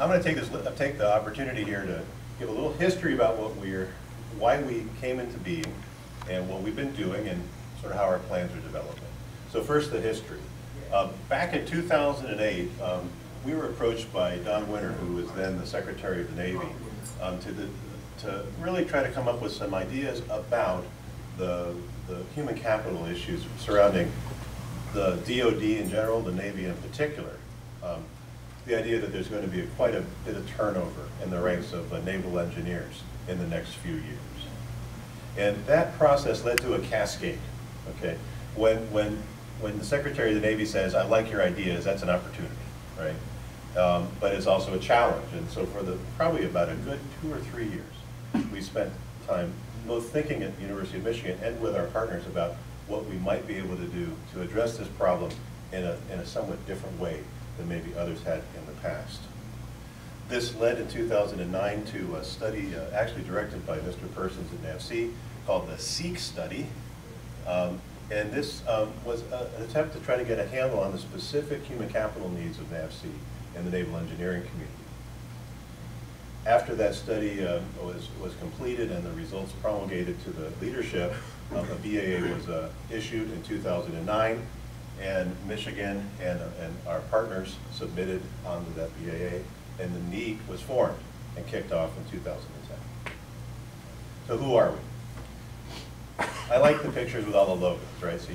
I'm going to take the opportunity here to give a little history about why we came into being and what we've been doing and sort of how our plans are developing. So first, the history. Back in 2008, we were approached by Don Winter, who was then the Secretary of the Navy, to really try to come up with some ideas about the human capital issues surrounding the DoD in general, the Navy in particular. The idea that there's going to be quite a bit of turnover in the ranks of naval engineers in the next few years. And that process led to a cascade, okay? When the Secretary of the Navy says, I like your ideas, that's an opportunity, right? But it's also a challenge. And so for probably about a good 2 or 3 years, we spent time both thinking at the University of Michigan and with our partners about what we might be able to do to address this problem in a somewhat different way than maybe others had in the past. This led in 2009 to a study actually directed by Mr. Persons at NAVC called the NEEC study. And this was an attempt to try to get a handle on the specific human capital needs of NAVC and the naval engineering community. After that study was completed and the results promulgated to the leadership, a BAA was issued in 2009, and Michigan and our partners submitted onto that BAA, and the NEEC was formed and kicked off in 2010. So who are we? I like the pictures with all the logos, right? So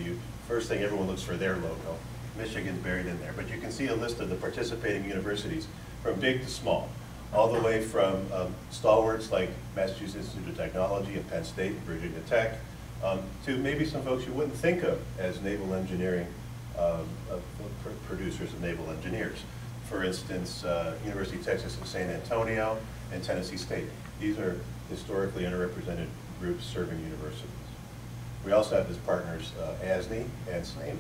first thing, everyone looks for their logo. Michigan's buried in there, but you can see a list of the participating universities from big to small, all the way from stalwarts like Massachusetts Institute of Technology and Penn State and Virginia Tech, to maybe some folks you wouldn't think of as naval engineering producers of naval engineers. For instance, University of Texas at San Antonio and Tennessee State. These are historically underrepresented groups serving universities. We also have as partners ASNE and SNE.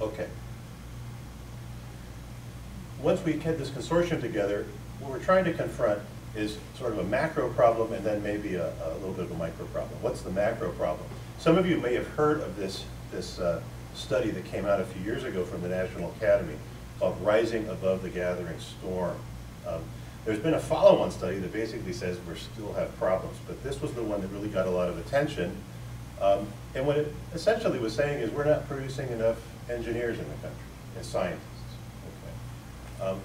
Okay. Once we get this consortium together, what we're trying to confront is sort of a macro problem and then maybe a little bit of a micro problem. What's the macro problem? Some of you may have heard of this study that came out a few years ago from the National Academy called Rising Above the Gathering Storm. There's been a follow-on study that basically says we still have problems, but this was the one that really got a lot of attention. And what it essentially was saying is we're not producing enough engineers in the country and scientists. Okay.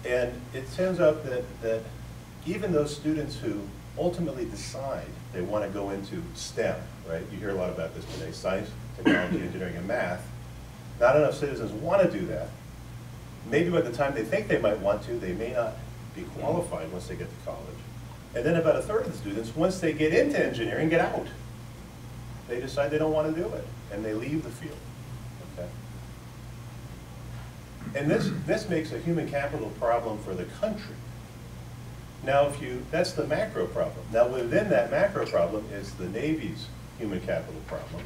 And it turns out that even those students who ultimately decide they want to go into STEM, right? You hear a lot about this today, science, technology, engineering, and math. Not enough citizens want to do that. Maybe by the time they think they might want to, they may not be qualified once they get to college. And then about a third of the students, once they get into engineering, get out. They decide they don't want to do it, and they leave the field. Okay? And this makes a human capital problem for the country. Now, that's the macro problem. Now, within that macro problem is the Navy's human capital problem,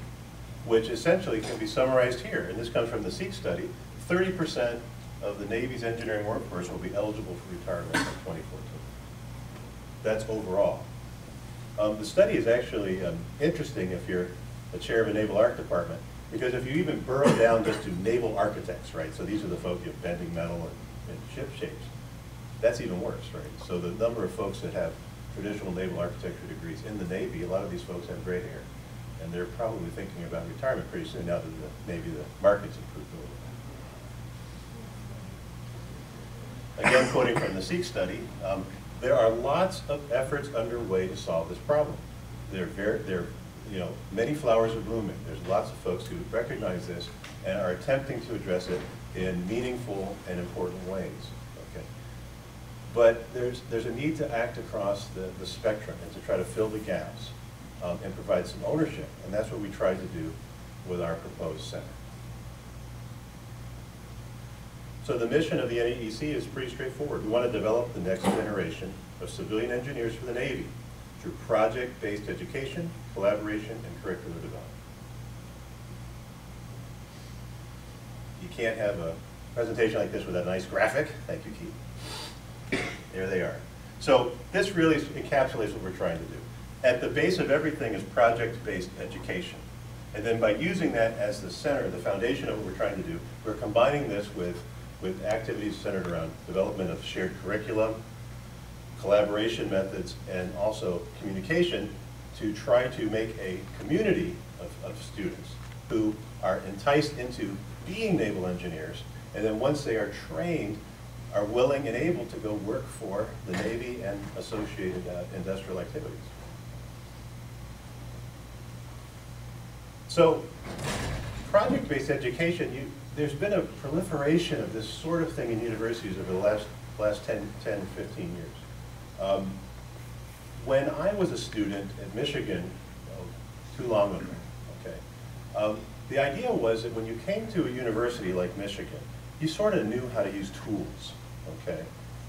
which essentially can be summarized here. And this comes from the NEEC study. 30% of the Navy's engineering workforce will be eligible for retirement in 2014. That's overall. The study is actually interesting if you're the chair of a Naval Arc Department, because if you even burrow down just to naval architects, right? So these are the folks bending metal and ship shapes. That's even worse, right? So the number of folks that have traditional naval architecture degrees in the Navy, a lot of these folks have gray hair. And they're probably thinking about retirement pretty soon now that maybe the market's improved a little bit. Again, quoting from the NEEC study, there are lots of efforts underway to solve this problem. Many flowers are blooming. There's lots of folks who recognize this and are attempting to address it in meaningful and important ways. Okay. But there's a need to act across the spectrum and to try to fill the gaps and provide some ownership. And that's what we tried to do with our proposed center. So the mission of the NEEC is pretty straightforward. We want to develop the next generation of civilian engineers for the Navy through project-based education, collaboration, and curricular development. You can't have a presentation like this without a nice graphic. Thank you, Keith. There they are. So this really encapsulates what we're trying to do. At the base of everything is project-based education. And then by using that as the center, the foundation of what we're trying to do, we're combining this with with activities centered around development of shared curriculum, collaboration methods, and also communication to try to make a community of students who are enticed into being naval engineers, and then once they are trained, are willing and able to go work for the Navy and associated industrial activities. So, project-based education, there's been a proliferation of this sort of thing in universities over the last 10, 15 years. When I was a student at Michigan, too long ago, okay, the idea was that when you came to a university like Michigan, you sort of knew how to use tools, okay?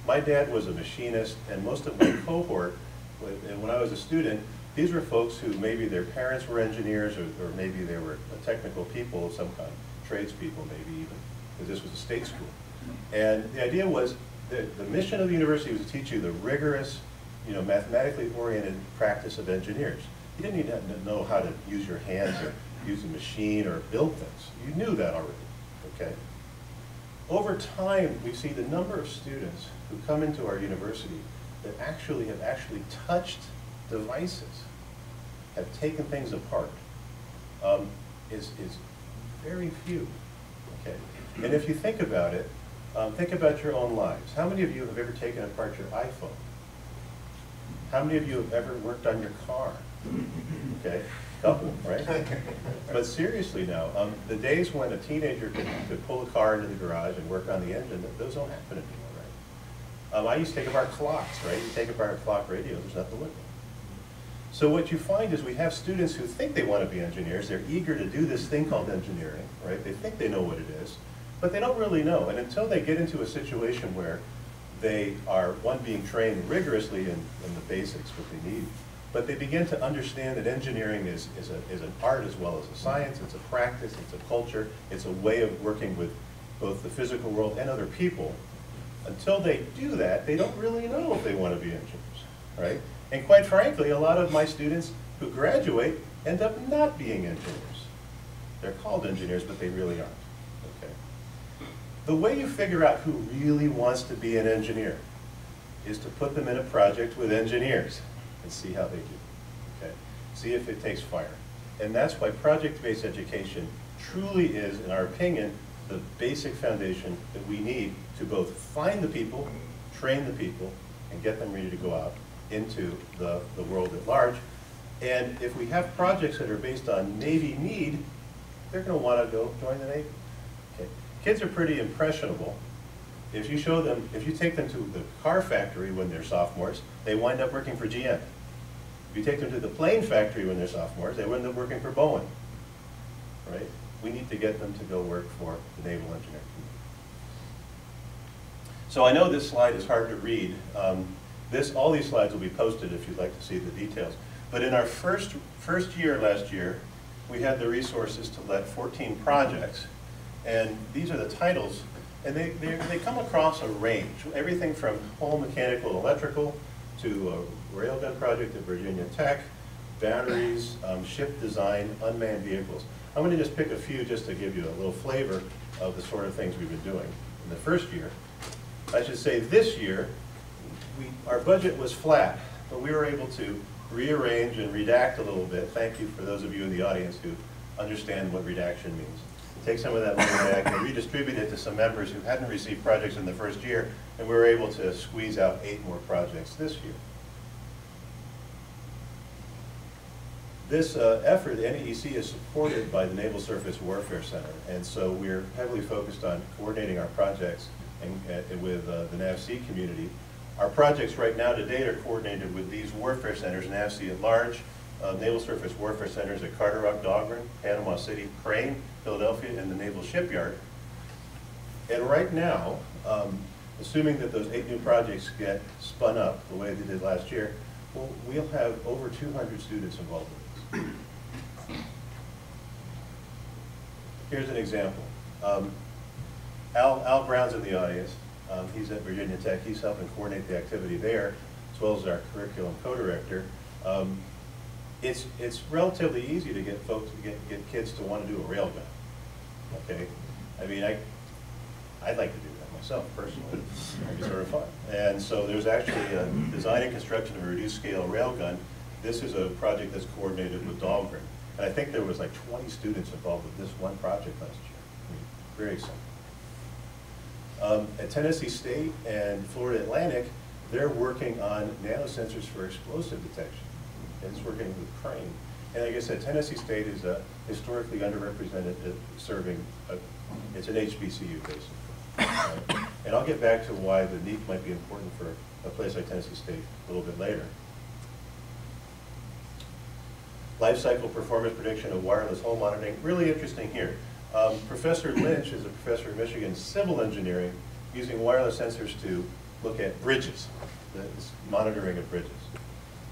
My dad was a machinist, and most of my cohort, when I was a student, these were folks who maybe their parents were engineers, or maybe they were technical people of some kind, tradespeople maybe even, because this was a state school. And the idea was that the mission of the university was to teach you the rigorous, mathematically oriented practice of engineers. You didn't need to know how to use your hands or use a machine or build things. You knew that already, okay? Over time, we see the number of students who come into our university that have actually touched devices, have taken things apart, is very few, okay? And if you think about it, think about your own lives. How many of you have ever taken apart your iPhone? How many of you have ever worked on your car? Okay, couple, right? But seriously now, the days when a teenager could pull a car into the garage and work on the engine, those don't happen anymore, right? I used to take apart clocks, right? You take apart a clock radio, there's nothing with it. So what you find is we have students who think they want to be engineers, they're eager to do this thing called engineering, right? They think they know what it is, but they don't really know. And until they get into a situation where they are, one, being trained rigorously in the basics, what they need, but they begin to understand that engineering is an art as well as a science, it's a practice, it's a culture, it's a way of working with both the physical world and other people. Until they do that, they don't really know if they want to be engineers, right? And quite frankly, a lot of my students who graduate end up not being engineers. They're called engineers, but they really aren't, okay? The way you figure out who really wants to be an engineer is to put them in a project with engineers and see how they do, okay? See if it takes fire. And that's why project-based education truly is, in our opinion, the basic foundation that we need to both find the people, train the people, and get them ready to go out into the world at large. And if we have projects that are based on Navy need, they're going to want to go join the Navy. Okay. Kids are pretty impressionable. If you show them, if you take them to the car factory when they're sophomores, they wind up working for GM. If you take them to the plane factory when they're sophomores, they wind up working for Boeing, right? We need to get them to go work for the Naval Engineering community. So I know this slide is hard to read. All these slides will be posted if you'd like to see the details. But in our first year last year, we had the resources to let 14 projects, and these are the titles, and they come across a range, everything from home mechanical and electrical to a Railgun project at Virginia Tech, batteries, ship design, unmanned vehicles. I'm going to just pick a few just to give you a little flavor of the sort of things we've been doing in the first year. I should say this year, our budget was flat, but we were able to rearrange and redact a little bit. Thank you for those of you in the audience who understand what redaction means. Take some of that money back and redistribute it to some members who hadn't received projects in the first year, and we were able to squeeze out 8 more projects this year. This effort, the NEEC, is supported by the Naval Surface Warfare Center, and so we're heavily focused on coordinating our projects and with the NAVC community. Our projects right now to date are coordinated with these warfare centers, NAVC at large, Naval Surface Warfare Centers at Carter Rock, Dahlgren, Panama City, Crane, Philadelphia, and the Naval Shipyard. And right now, assuming that those 8 new projects get spun up the way they did last year, we'll have over 200 students involved with this. Here's an example. Al Brown's in the audience. He's at Virginia Tech. He's helping coordinate the activity there, as well as our curriculum co-director. It's relatively easy to get folks, get kids to want to do a railgun. Okay, I mean, I'd like to do that. myself personally. It'd be sort of fun. And so there's actually a design and construction of a reduced scale railgun. This is a project that's coordinated with Dahlgren. And I think there was like 20 students involved with this one project last year. I mean, very exciting. At Tennessee State and Florida Atlantic, they're working on nanosensors for explosive detection. And it's working with Crane. And like I said, Tennessee State is historically underrepresented serving, it's an HBCU basically. And I'll get back to why the NEEC might be important for a place like Tennessee State a little bit later. Life cycle performance prediction of wireless home monitoring, really interesting here. Professor Lynch is a professor of Michigan civil engineering using wireless sensors to look at bridges, the monitoring of bridges.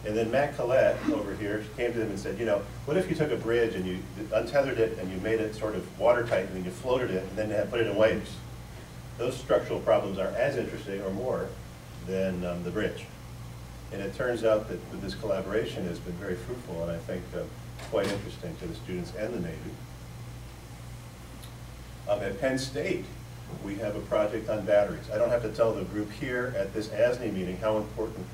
And then Matt Collette over here came to him and said, you know, what if you took a bridge and you untethered it and you made it sort of watertight and then you floated it and then put it in waves? Those structural problems are as interesting or more than the bridge. And it turns out that this collaboration has been very fruitful and I think quite interesting to the students and the Navy. At Penn State, we have a project on batteries. I don't have to tell the group here at this ASNE meeting how important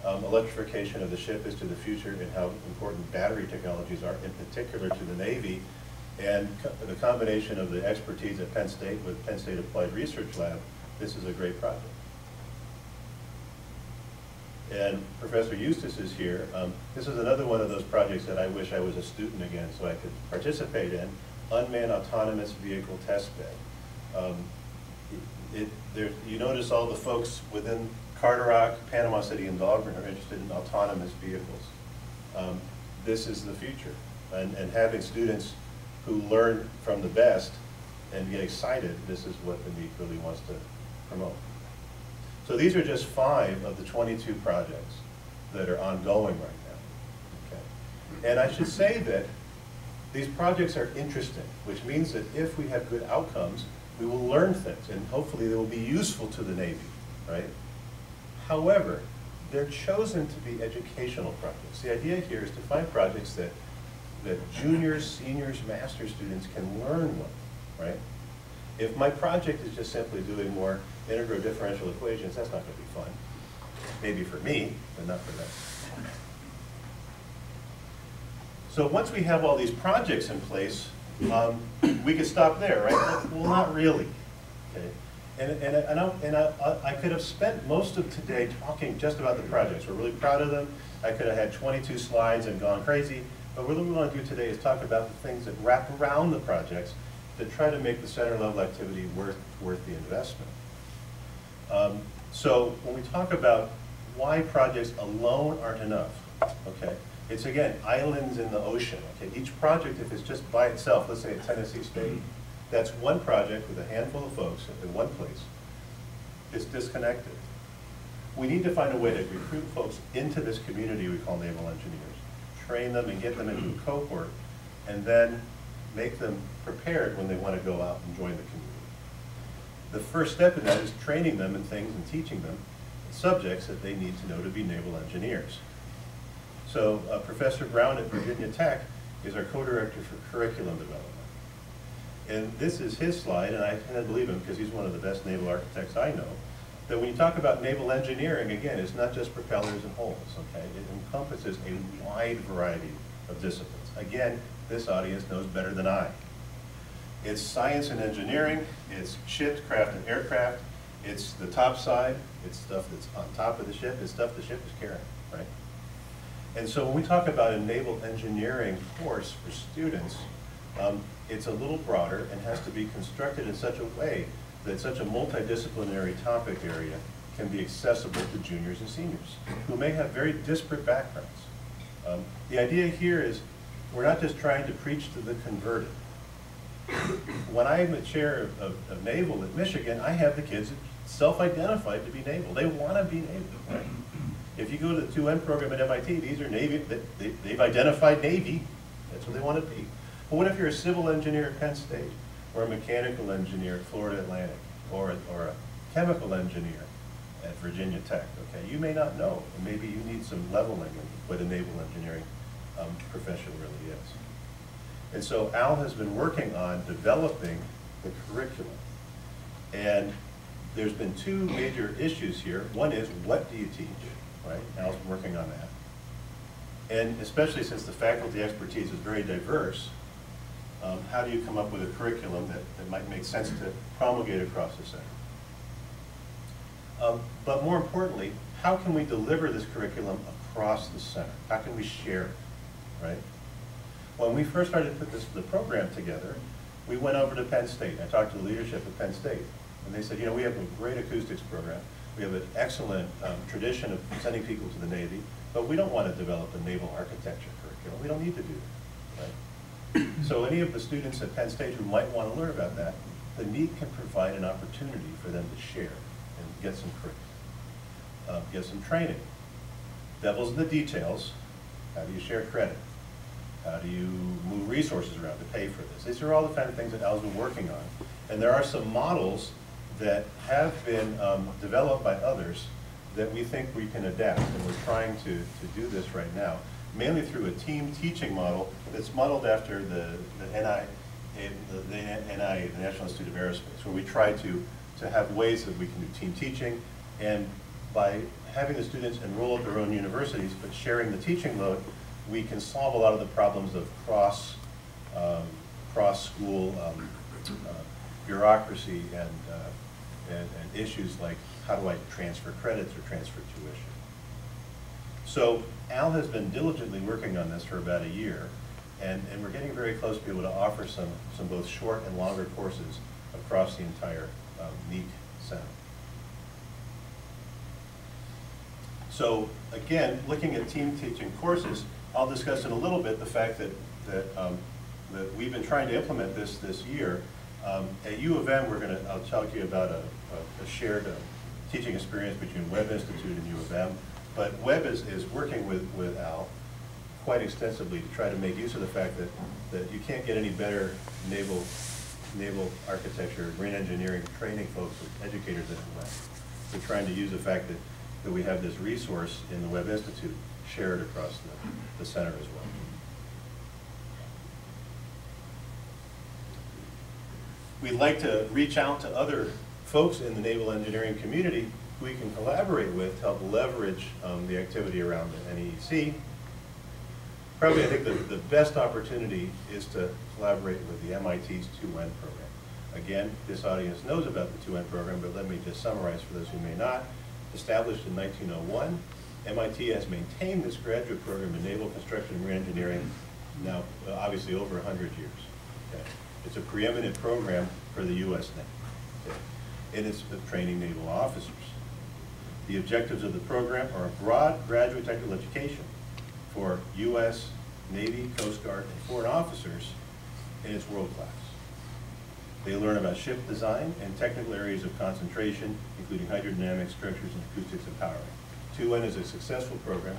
electrification of the ship is to the future and how important battery technologies are, in particular to the Navy. And the combination of the expertise at Penn State with Penn State Applied Research Lab, this is a great project. And Professor Eustace is here. This is another one of those projects that I wish I was a student again so I could participate in, unmanned autonomous vehicle test bed. You notice all the folks within Carderock, Panama City, and Dahlgren are interested in autonomous vehicles. This is the future. And having students who learn from the best and get excited, this is what the NEEC really wants to promote. So these are just 5 of the 22 projects that are ongoing right now. Okay. And I should say that these projects are interesting, which means that if we have good outcomes, we will learn things, and hopefully they will be useful to the Navy, right? However, they're chosen to be educational projects. The idea here is to find projects that juniors, seniors, master's students can learn with, right? If my project is just simply doing more integral differential equations, that's not going to be fun. Maybe for me, but not for them. So once we have all these projects in place, we could stop there, right? Well, not really. Okay. And I could have spent most of today talking just about the projects. We're really proud of them. I could have had 22 slides and gone crazy. But what we want to do today is talk about the things that wrap around the projects to try to make the center level activity worth the investment. So when we talk about why projects alone aren't enough, okay, it's again islands in the ocean. Okay, each project, if it's just by itself, let's say at Tennessee State, that's one project with a handful of folks in one place. It's disconnected. We need to find a way to recruit folks into this community we call naval engineers, train them and get them into a cohort, and then make them prepared when they want to go out and join the community. The first step in that is training them in things and teaching them subjects that they need to know to be naval engineers. So Professor Brown at Virginia Tech is our co-director for curriculum development. And this is his slide, and I can't believe him because he's one of the best naval architects I know, that when you talk about naval engineering, again, it's not just propellers and hulls, okay? It encompasses a wide variety of disciplines. Again, this audience knows better than I. It's science and engineering, it's ships, craft, and aircraft, it's the top side, it's stuff that's on top of the ship, it's stuff the ship is carrying, right? And so when we talk about a naval engineering course for students, it's a little broader and has to be constructed in such a way that such a multidisciplinary topic area can be accessible to juniors and seniors who may have very disparate backgrounds. The idea here is we're not just trying to preach to the converted. When I'm the chair of Naval at Michigan, I have the kids self-identified to be naval. They want to be naval, right? If you go to the 2N program at MIT, these are Navy, they've identified Navy. That's what they want to be. But what if you're a civil engineer at Penn State, or a mechanical engineer at Florida Atlantic, or a chemical engineer at Virginia Tech, okay? You may not know, and maybe you need some leveling in what a naval engineering profession really is. And so Al has been working on developing the curriculum. And there's been two major issues here. One is, what do you teach, right? Al's working on that. And especially since the faculty expertise is very diverse, how do you come up with a curriculum that might make sense to promulgate across the center? But more importantly, how can we deliver this curriculum across the center? How can we share it, right? When we first started to put the program together, we went over to Penn State. I talked to the leadership at Penn State, and they said, you know, we have a great acoustics program. We have an excellent tradition of sending people to the Navy, but we don't want to develop a naval architecture curriculum. We don't need to do that, right? So any of the students at Penn State who might want to learn about that, the NEEC can provide an opportunity for them to share and get some curriculum, get some training. Devil's in the details. How do you share credit? How do you move resources around to pay for this? These are all the kind of things that Al's been working on. And there are some models that have been developed by others that we think we can adapt. And we're trying to do this right now, mainly through a team teaching model that's modeled after the NI, the National Institute of Aerospace, where we try to have ways that we can do team teaching, and by having the students enroll at their own universities, but sharing the teaching load, we can solve a lot of the problems of cross-school bureaucracy and issues like how do I transfer credits or transfer tuition. So Al has been diligently working on this for about a year, and we're getting very close to be able to offer some both short and longer courses across the entire NEEC Center. So again, looking at team teaching courses, I'll discuss in a little bit the fact that we've been trying to implement this year. At U of M, I'll talk to you about a shared teaching experience between Web Institute and U of M. But Web is working with Al quite extensively to try to make use of the fact that you can't get any better naval architecture, marine engineering training folks, educators than Web. We're trying to use the fact that we have this resource in the Web Institute shared across the center as well. We'd like to reach out to other folks in the naval engineering community who we can collaborate with to help leverage the activity around the NEEC. Probably, I think the best opportunity is to collaborate with the MIT's 2N program. Again, this audience knows about the 2N program, but let me just summarize for those who may not. Established in 1901, MIT has maintained this graduate program in naval construction and marine engineering now obviously over 100 years. Okay. It's a preeminent program for the U.S. Navy. Okay. And it's training naval officers. The objectives of the program are a broad graduate technical education for U.S. Navy, Coast Guard, and foreign officers, and it's world class. They learn about ship design and technical areas of concentration, including hydrodynamics, structures, and acoustics and powering. 2N is a successful program.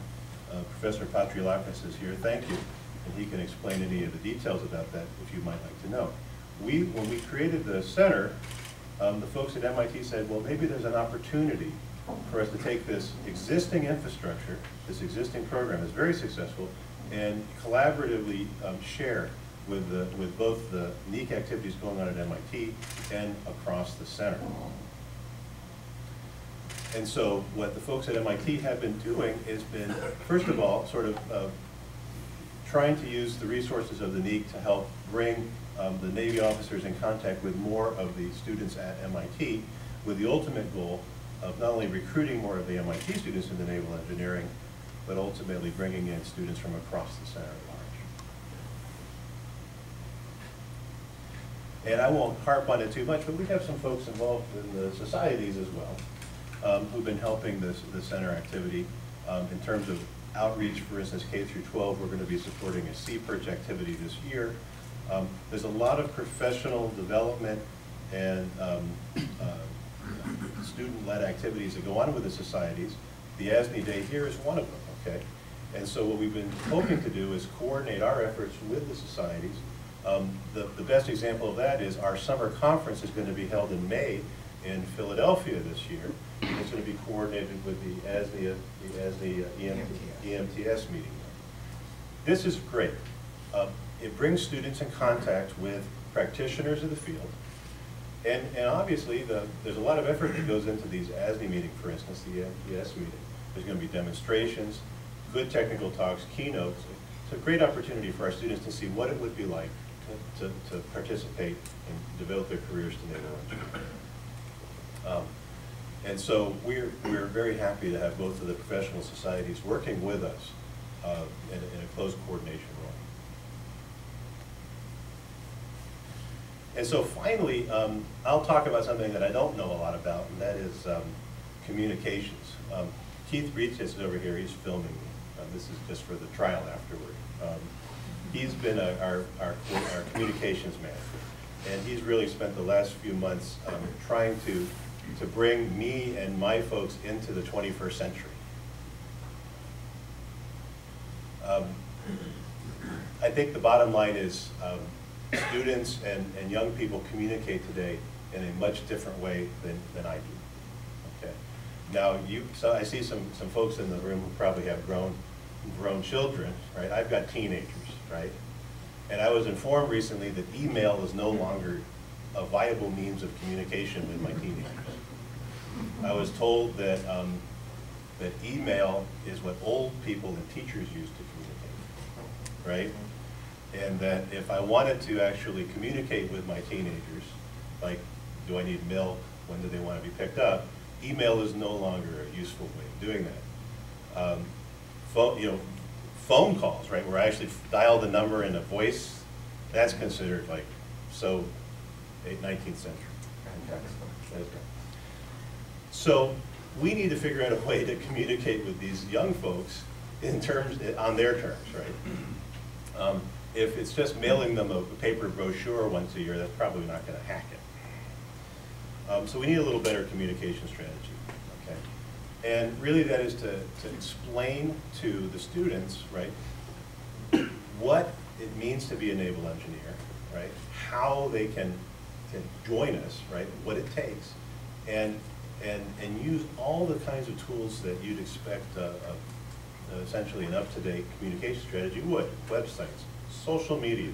Professor Patriolakis is here, thank you, and he can explain any of the details about that if you might like to know. When we created the center, the folks at MIT said, well, maybe there's an opportunity for us to take this existing infrastructure, this existing program is very successful, and collaboratively share with both the NEEC activities going on at MIT and across the center. And so what the folks at MIT have been doing has been, first of all, sort of trying to use the resources of the NEEC to help bring the Navy officers in contact with more of the students at MIT, with the ultimate goal of not only recruiting more of the MIT students into naval engineering, but ultimately bringing in students from across the center at large. And I won't harp on it too much, but we have some folks involved in the societies as well, who've been helping the center activity in terms of outreach. For instance, K through 12, we're going to be supporting a Sea-Perch activity this year. There's a lot of professional development and student-led activities that go on with the societies. The ASNE Day here is one of them, okay? And so what we've been hoping to do is coordinate our efforts with the societies. The best example of that is our summer conference is going to be held in May in Philadelphia this year. And it's going to be coordinated with the ASNE EMTS meeting. This is great. It brings students in contact with practitioners of the field, And obviously, there's a lot of effort that goes into these ASNE meetings, for instance, the NES meeting. There's going to be demonstrations, good technical talks, keynotes. It's a great opportunity for our students to see what it would be like to participate and develop their careers to naval engineering. And so we're very happy to have both of the professional societies working with us in a close coordination role. And so finally, I'll talk about something that I don't know a lot about, and that is communications. Keith Breach is over here, he's filming me. This is just for the trial afterward. He's been our communications manager, and he's really spent the last few months trying to bring me and my folks into the 21st century. I think the bottom line is students and young people communicate today in a much different way than I do. Okay. Now, so I see some folks in the room who probably have grown children, right? I've got teenagers, right? And I was informed recently that email is no longer a viable means of communication with my teenagers. I was told that that email is what old people and teachers use to communicate, right? And that if I wanted to actually communicate with my teenagers, like, do I need milk? When do they want to be picked up? Email is no longer a useful way of doing that. Phone calls, right, where I actually dial the number in a voice, that's considered like so 19th century. Okay. So we need to figure out a way to communicate with these young folks on their terms, right? If it's just mailing them a paper brochure once a year, that's probably not going to hack it. So we need a little better communication strategy, okay? And really that is to explain to the students, right, what it means to be a naval engineer, right? How they can join us, right? What it takes, and use all the kinds of tools that you'd expect essentially an up-to-date communication strategy would. Websites, social media,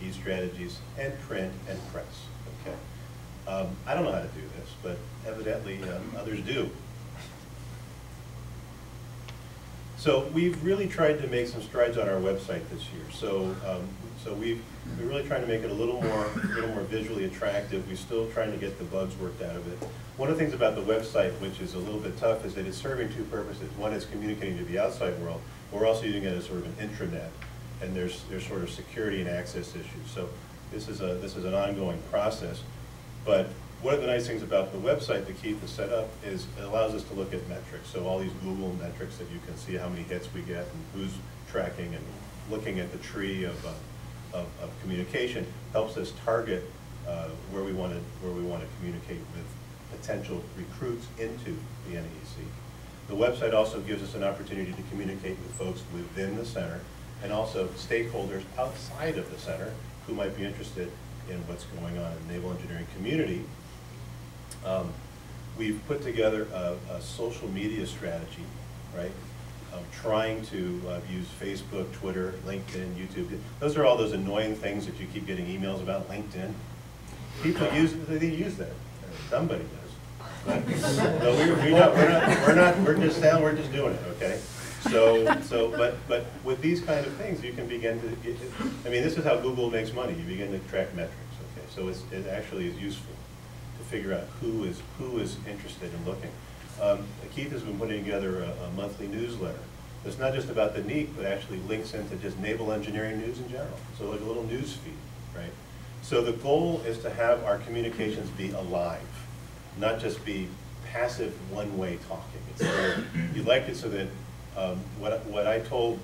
e-strategies, and print and press, okay? I don't know how to do this, but evidently others do. So we've really tried to make some strides on our website this year. So we're really trying to make it a little more visually attractive. We're still trying to get the bugs worked out of it. One of the things about the website, which is a little bit tough, is that it's serving two purposes. One is communicating to the outside world. We're also using it as sort of an intranet, and there's sort of security and access issues. So this is an ongoing process. But one of the nice things about the website that Keith has set up is it allows us to look at metrics. So all these Google metrics that you can see how many hits we get and who's tracking, and looking at the tree of communication helps us target where we want to communicate with potential recruits into the NEEC. The website also gives us an opportunity to communicate with folks within the center and also stakeholders outside of the center who might be interested in what's going on in the naval engineering community. We've put together a social media strategy, right? Trying to use Facebook, Twitter, LinkedIn, YouTube. Those are all those annoying things that you keep getting emails about. LinkedIn. People use that. Somebody does. But, no, we're just doing it, okay? But with these kind of things, you can begin to get, I mean, this is how Google makes money. You begin to track metrics, okay? So it actually is useful to figure out who is interested in looking. Keith has been putting together a monthly newsletter. It's not just about the NEEC, but actually links into just naval engineering news in general. So like a little news feed, right? So the goal is to have our communications be alive, not just be passive one-way talking. You'd like it so that what I told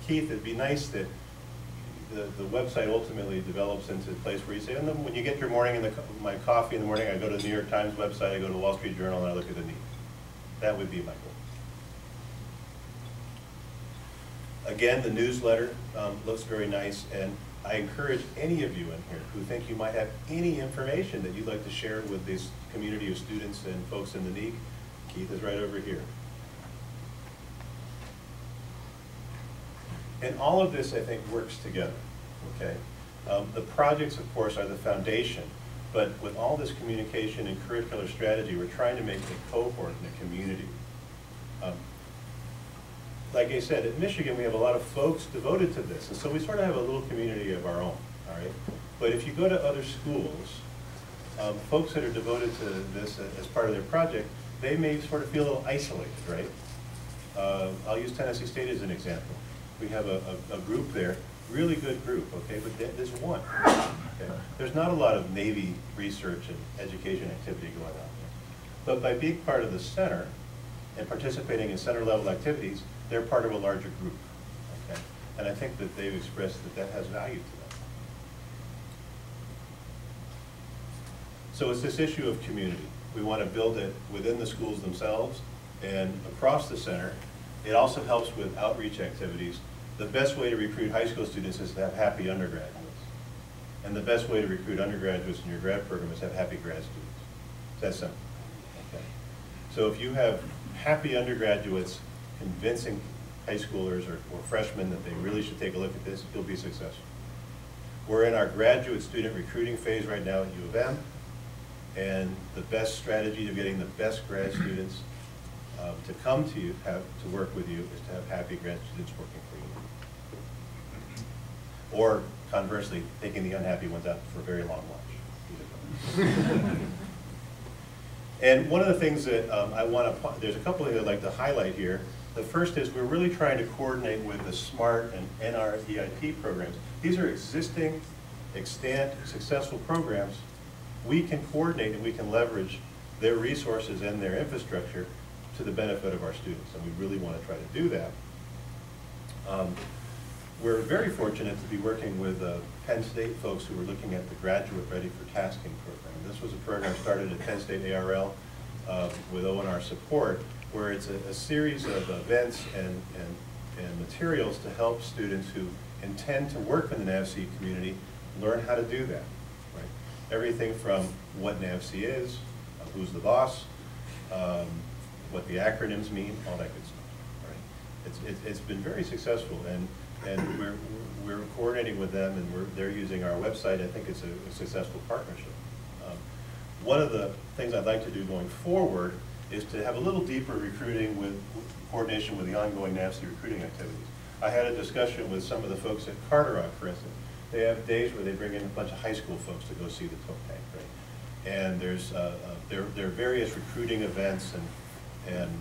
Keith, it'd be nice that the website ultimately develops into a place where you say, and then when you get your morning my coffee in the morning, I go to the New York Times website, I go to the Wall Street Journal, and I look at the NEEC. That would be my goal. Again, the newsletter looks very nice, and I encourage any of you in here who think you might have any information that you'd like to share with this community of students and folks in the NEEC. Keith is right over here. And all of this, I think, works together, okay? The projects, of course, are the foundation, But with all this communication and curricular strategy, we're trying to make the cohort and the community. Like I said, at Michigan, we have a lot of folks devoted to this, and so we sort of have a little community of our own, all right? But if you go to other schools, folks that are devoted to this as part of their project, they may sort of feel a little isolated, right? I'll use Tennessee State as an example. We have a group there, really good group, okay, but there's one, okay? There's not a lot of Navy research and education activity going on there. But by being part of the center and participating in center level activities, they're part of a larger group, okay? And I think that they've expressed that that has value to them. So it's this issue of community. We want to build it within the schools themselves and across the center. It also helps with outreach activities. The best way to recruit high school students is to have happy undergraduates. And the best way to recruit undergraduates in your grad program is to have happy grad students. It's that simple, okay? So if you have happy undergraduates convincing high schoolers or freshmen that they really should take a look at this, you'll be successful. We're in our graduate student recruiting phase right now at U of M, and the best strategy to getting the best grad students to come to you, to work with you, is to have happy grad students working for you. Or conversely, taking the unhappy ones out for a very long lunch. And one of the things that there's a couple of things I'd like to highlight here. The first is we're really trying to coordinate with the SMART and NREIP programs. These are existing, extant, successful programs. We can coordinate and we can leverage their resources and their infrastructure to the benefit of our students, and we really want to try to do that. We're very fortunate to be working with Penn State folks who are looking at the Graduate Ready for Tasking program. This was a program started at Penn State ARL with O&R support, where it's a series of events and materials to help students who intend to work in the NAVC community learn how to do that. Right? Everything from what NAVC is, who's the boss, what the acronyms mean, all that good stuff. Right? It's been very successful, and we're coordinating with them, and they're using our website. I think it's a successful partnership. One of the things I'd like to do going forward is to have a little deeper recruiting with coordination with the ongoing NAVC recruiting activities. I had a discussion with some of the folks at Carterock, for instance. They have days where they bring in a bunch of high school folks to go see the tow tank, right? And there's there are various recruiting events and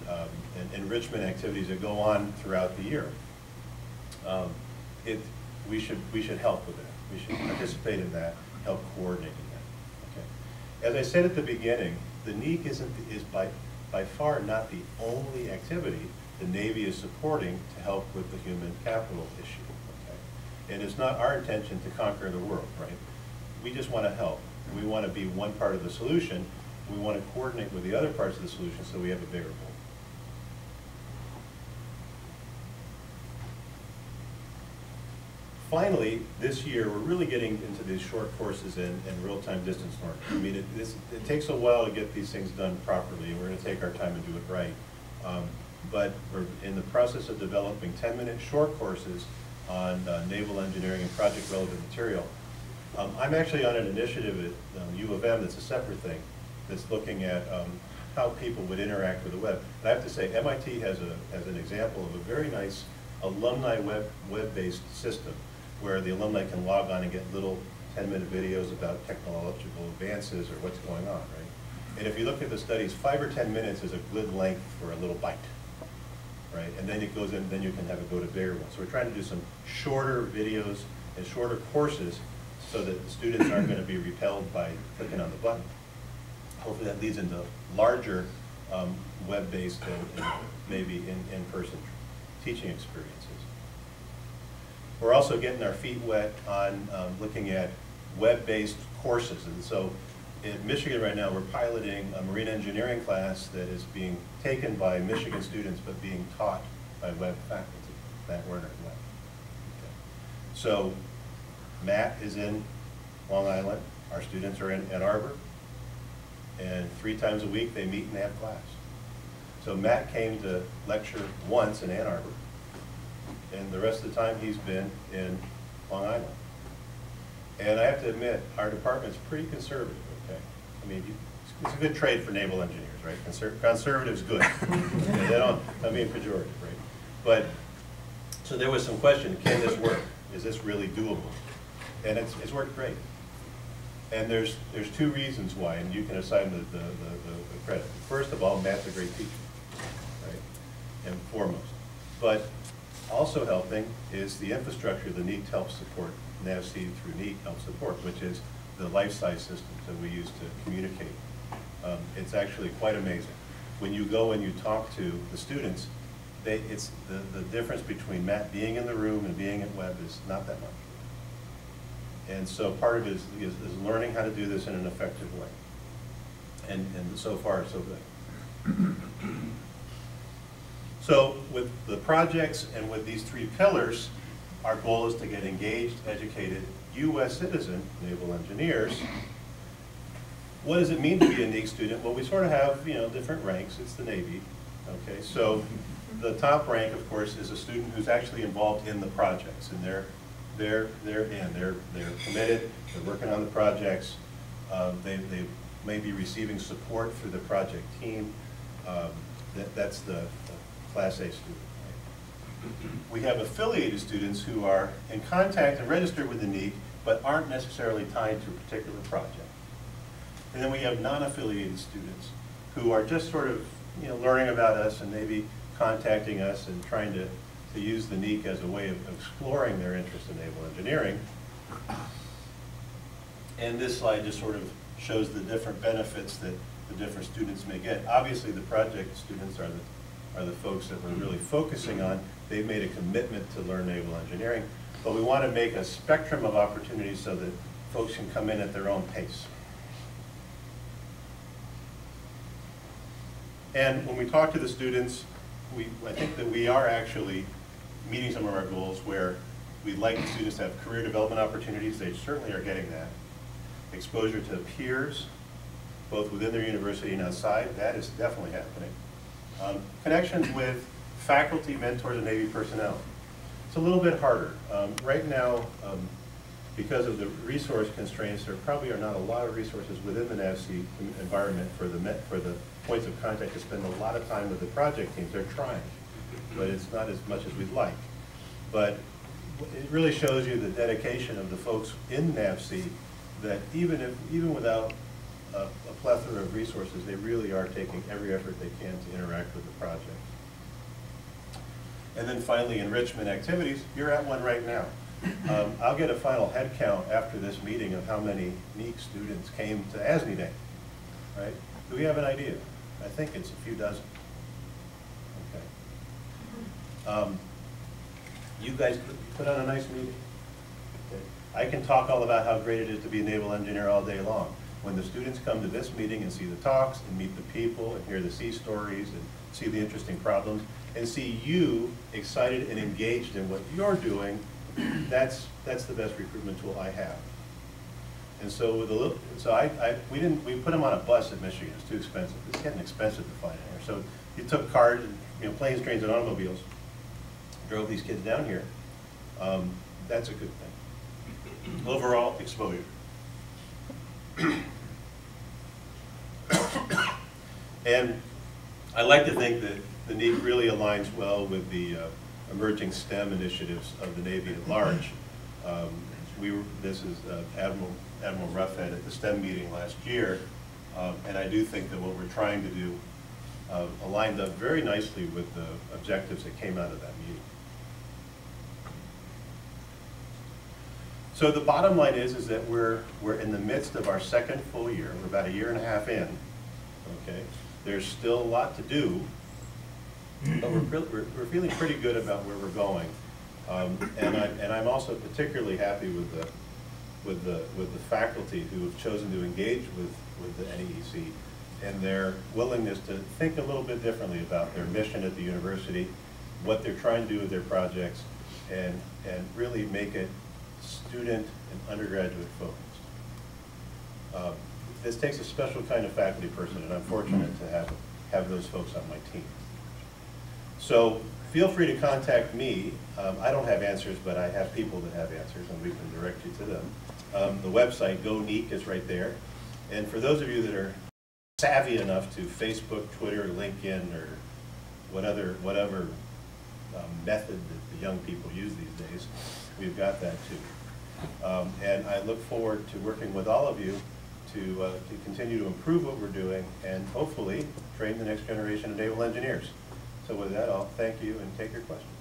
enrichment activities that go on throughout the year. We should help with that. We should participate in that, help coordinate in that. Okay. As I said at the beginning, the NEEC is by far not the only activity the Navy is supporting to help with the human capital issue. Okay? And it's not our intention to conquer the world, right? We just want to help. We want to be one part of the solution. We want to coordinate with the other parts of the solution so we have a bigger goal. Finally, this year, we're really getting into these short courses and real-time distance learning. I mean, it takes a while to get these things done properly, and we're going to take our time and do it right. But we're in the process of developing 10-minute short courses on naval engineering and project-relevant material. I'm actually on an initiative at U of M that's a separate thing, that's looking at how people would interact with the web. And I have to say, MIT has an example of a very nice alumni web-based system, where the alumni can log on and get little 10-minute videos about technological advances or what's going on, right? And if you look at the studies, 5 or 10 minutes is a good length for a little bite, right? And then it goes in, then you can have it go to bigger ones. So we're trying to do some shorter videos and shorter courses so that the students aren't going to be repelled by clicking on the button. Hopefully that leads into larger web-based and maybe in-person teaching experiences. We're also getting our feet wet on looking at web-based courses. And so in Michigan right now, we're piloting a marine engineering class that is being taken by Michigan students but being taught by web faculty, Matt Werner and web. Okay. So Matt is in Long Island, our students are in Ann Arbor, and 3 times a week they meet and they have class. So Matt came to lecture once in Ann Arbor, and the rest of the time he's been in Long Island. And I have to admit, our department's pretty conservative, I mean, it's a good trade for naval engineers, right? Conservative's good. They don't, I mean pejorative, right? But, so there was some question, can this work? Is this really doable? And it's worked great. And there's two reasons why, and you can assign the credit. First of all, Matt's a great teacher, right? And foremost. But also helping is the infrastructure the NEEC helps support, NAVC through NEEC helps support, which is the life-size systems that we use to communicate. It's actually quite amazing. When you go and you talk to the students, it's the difference between Matt being in the room and being at Web is not that much. And so part of it is learning how to do this in an effective way. And so far, so good. So with the projects and with these three pillars, our goal is to get engaged, educated U.S. citizen naval engineers. What does it mean to be a NEEC student? Well, we sort of have, different ranks. It's the Navy. Okay, so the top rank, of course, is a student who's actually involved in the projects, and they're committed. They're working on the projects. They may be receiving support through the project team. That's the Class A student. Right? We have affiliated students who are in contact and registered with the NEEC, but aren't necessarily tied to a particular project. And then we have non-affiliated students who are just sort of learning about us and maybe contacting us and trying to use the NEEC as a way of exploring their interest in naval engineering. And this slide just sort of shows the different benefits that the different students may get. Obviously, the project students are the folks that we're really focusing on. They've made a commitment to learn naval engineering, but we want to make a spectrum of opportunities so that folks can come in at their own pace. And when we talk to the students, I think that we are actually meeting some of our goals where we'd like the students to have career development opportunities. They certainly are getting that. Exposure to peers, both within their university and outside, that is definitely happening. Connections with faculty, mentors, and Navy personnel. It's a little bit harder. Right now, because of the resource constraints, there probably are not a lot of resources within the NAVC environment for the points of contact to spend a lot of time with the project teams. They're trying, but it's not as much as we'd like. But it really shows you the dedication of the folks in NAVC that even without a plethora of resources, they really are taking every effort they can to interact with the project. And then finally, enrichment activities. You're at one right now. I'll get a final head count after this meeting of how many NEEC students came to ASNE Day, right? Do we have an idea? I think it's a few dozen. Okay. You guys put on a nice meeting. Okay. I can talk all about how great it is to be a naval engineer all day long. When the students come to this meeting and see the talks and meet the people and hear the sea stories and see the interesting problems and see you excited and engaged in what you're doing, that's the best recruitment tool I have. And so with a little, we put them on a bus at Michigan. It's too expensive. It's getting expensive to fly in here. So you took cars, and, planes, trains, and automobiles, drove these kids down here. That's a good thing. Overall exposure. And I like to think that the NEEC really aligns well with the emerging STEM initiatives of the Navy at large. This is Admiral Ruffhead at the STEM meeting last year, and I do think that what we're trying to do aligned up very nicely with the objectives that came out of that meeting. So the bottom line is that we're in the midst of our second full year. We're about a year and a half in. Okay, there's still a lot to do, but we're feeling pretty good about where we're going. And I'm also particularly happy with the faculty who have chosen to engage with the NEEC and their willingness to think a little bit differently about their mission at the university, what they're trying to do with their projects, and really make it student and undergraduate focused. This takes a special kind of faculty person, and I'm fortunate to have those folks on my team. So feel free to contact me. I don't have answers, but I have people that have answers, and we can direct you to them. The website, Go NEEC, is right there. And for those of you that are savvy enough to Facebook, Twitter, LinkedIn, or whatever method that the young people use these days, we've got that too. And I look forward to working with all of you to continue to improve what we're doing and hopefully train the next generation of naval engineers. So with that, I'll thank you and take your questions.